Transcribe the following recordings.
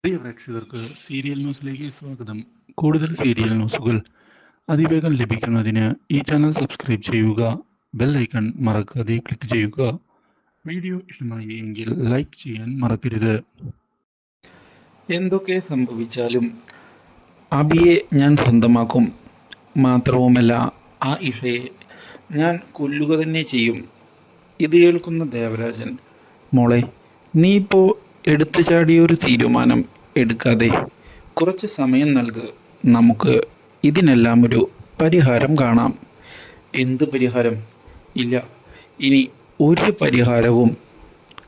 പ്രിയ പ്രേക്ഷകർക്ക് സീരിയൽ ന്യൂസിലേക്ക് സ്വാഗതം. കൂടുതൽ സീരിയൽ ന്യൂസുകൾ അതിവേഗം ലഭിക്കുന്നതിന് ഈ ചാനൽ സബ്സ്ക്രൈബ് ചെയ്യുക. ബെൽ ഐക്കൺ മറക്കാതെ ക്ലിക്ക് ചെയ്യുക. വീഡിയോ ഇഷ്ടമായി എങ്കിൽ ലൈക്ക് ചെയ്യാൻ മറക്കരുത്. എന്തൊക്കെ സംഭവിച്ചാലും അബിയെ ഞാൻ സ്വന്തമാക്കും. മാത്രവുമല്ല, ആ ഇഷയെ ഞാൻ കൊല്ലുക തന്നെ ചെയ്യും. ഇത് കേൾക്കുന്ന ദേവരാജൻ, മോളെ, നീ ഇപ്പോൾ എടുത്തു ചാടിയൊരു തീരുമാനം എടുക്കാതെ കുറച്ച് സമയം നൽകുക. നമുക്ക് ഇതിനെല്ലാം ഒരു പരിഹാരം കാണാം. എന്ത് പരിഹാരം? ഇല്ല, ഇനി ഒരു പരിഹാരവും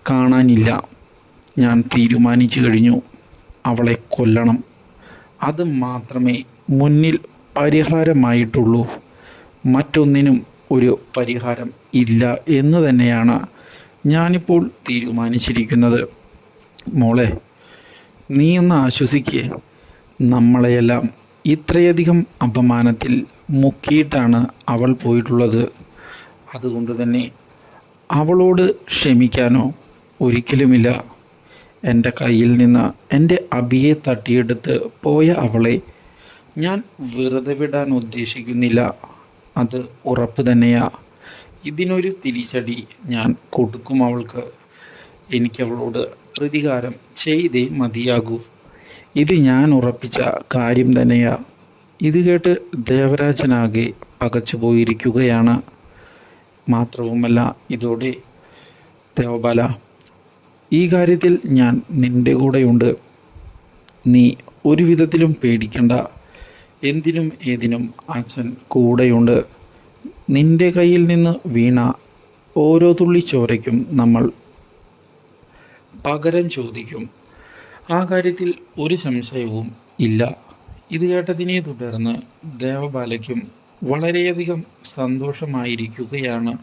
കാണാനില്ല. ഞാൻ തീരുമാനിച്ചു കഴിഞ്ഞു. അവളെ കൊല്ലണം. അത് മാത്രമേ മുന്നിൽ പരിഹാരമായിട്ടുള്ളൂ. മറ്റൊന്നിനും ഒരു പരിഹാരം ഇല്ല എന്ന് തന്നെയാണ് ഞാനിപ്പോൾ തീരുമാനിച്ചിരിക്കുന്നത്. മോളെ, നീ ഒന്ന് ആശ്വസിക്കുക. നമ്മളെയെല്ലാം ഇത്രയധികം അപമാനത്തിൽ മുക്കിയിട്ടാണ് അവൾ പോയിട്ടുള്ളത്. അതുകൊണ്ട് തന്നെ അവളോട് ക്ഷമിക്കാനോ ഒരിക്കലുമില്ല. എൻ്റെ കയ്യിൽ നിന്ന് എൻ്റെ അബിയെ തട്ടിയെടുത്ത് പോയ അവളെ ഞാൻ വെറുതെ വിടാൻ ഉദ്ദേശിക്കുന്നില്ല. അത് ഉറപ്പ് തന്നെയാ. ഇതിനൊരു തിരിച്ചടി ഞാൻ കൊടുക്കും അവൾക്ക്. എനിക്കവളോട് പ്രതികാരം ചെയ്തേ മതിയാകൂ. ഇത് ഞാൻ ഉറപ്പിച്ച കാര്യം തന്നെയാ. ഇത് കേട്ട് ദേവരാജനാകെ പകച്ചു പോയിരിക്കുകയാണ്. മാത്രവുമല്ല, ഇതോടെ ദേവബാല, ഈ കാര്യത്തിൽ ഞാൻ നിൻ്റെ കൂടെയുണ്ട്. നീ ഒരു വിധത്തിലും പേടിക്കണ്ട. എന്തിനും ഏതിനും അച്ഛൻ കൂടെയുണ്ട്. നിൻ്റെ കയ്യിൽ നിന്ന് വീണ ഓരോ തുള്ളി ചോരയ്ക്കും നമ്മൾ പകരം ചോദിക്കും. ആ കാര്യത്തിൽ ഒരു സംശയവും ഇല്ല. ഇത് കേട്ടതിനെ തുടർന്ന് ദേവബാലയ്ക്കും വളരെയധികം സന്തോഷമായിരിക്കുകയാണ്.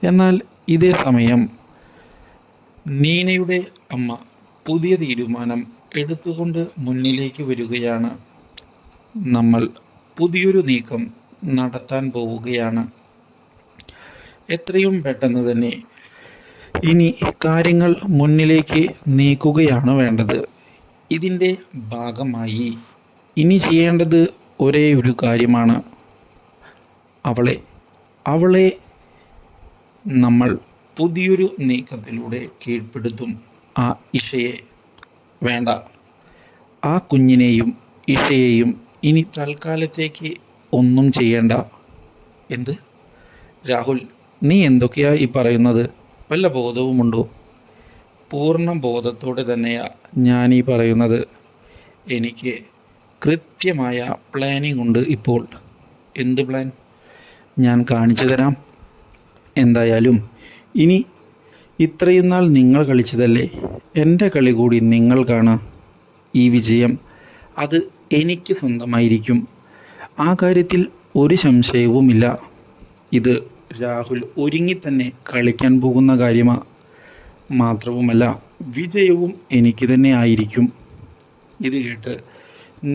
എന്നാൽ ഇതേ സമയം നീനയുടെ അമ്മ പുതിയ തീരുമാനം എടുത്തുകൊണ്ട് മുന്നിലേക്ക് വരികയാണ്. നമ്മൾ പുതിയൊരു നീക്കം നടത്താൻ പോവുകയാണ്. എത്രയും പെട്ടെന്ന് തന്നെ ഇനി കാര്യങ്ങൾ മുന്നിലേക്ക് നീക്കുകയാണ് വേണ്ടത്. ഇതിൻ്റെ ഭാഗമായി ഇനി ചെയ്യേണ്ടത് ഒരേ ഒരു കാര്യമാണ്. അവളെ നമ്മൾ പുതിയൊരു നീക്കത്തിലൂടെ കീഴ്പ്പെടുത്തും. ആ ഇഷയെ വേണ്ട, ആ കുഞ്ഞിനെയും ഇഷയെയും ഇനി തൽക്കാലത്തേക്ക് ഒന്നും ചെയ്യേണ്ട. എന്ത് രാഹുൽ, നീ എന്തൊക്കെയാ ഈ പറയുന്നത്? വല്ല ബോധവുമുണ്ടോ? പൂർണ്ണ ബോധത്തോടെ തന്നെയാ ഞാൻ ഈ പറയുന്നത്. എനിക്ക് കൃത്യമായ പ്ലാനിങ് ഉണ്ട് ഇപ്പോൾ. എന്ത് പ്ലാൻ? ഞാൻ കാണിച്ചു തരാം. എന്തായാലും ഇനി ഇത്രയും നാൾ നിങ്ങൾ കളിച്ചതല്ലേ, എൻ്റെ കളി കൂടി നിങ്ങൾ കാണുക. ഈ വിജയം അത് എനിക്ക് സ്വന്തമായിരിക്കും. ആ കാര്യത്തിൽ ഒരു സംശയവുമില്ല. ഇത് രാഹുൽ ഒരുങ്ങി തന്നെ കളിക്കാൻ പോകുന്ന കാര്യമാണ്. മാത്രവുമല്ല, വിജയവും എനിക്ക് തന്നെ ആയിരിക്കും. ഇത് കേട്ട്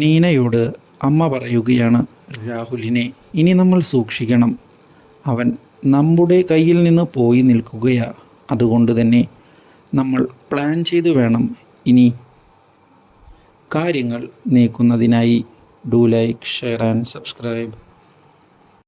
നീനയോട് അമ്മ പറയുകയാണ്, രാഹുലിനെ ഇനി നമ്മൾ സൂക്ഷിക്കണം. അവൻ നമ്മുടെ കയ്യിൽ നിന്ന് പോയി നിൽക്കുകയാണ്. അതുകൊണ്ട് തന്നെ നമ്മൾ പ്ലാൻ ചെയ്ത് വേണം ഇനി കാര്യങ്ങൾ നീക്കുന്നതിനായി. Do like, share and subscribe.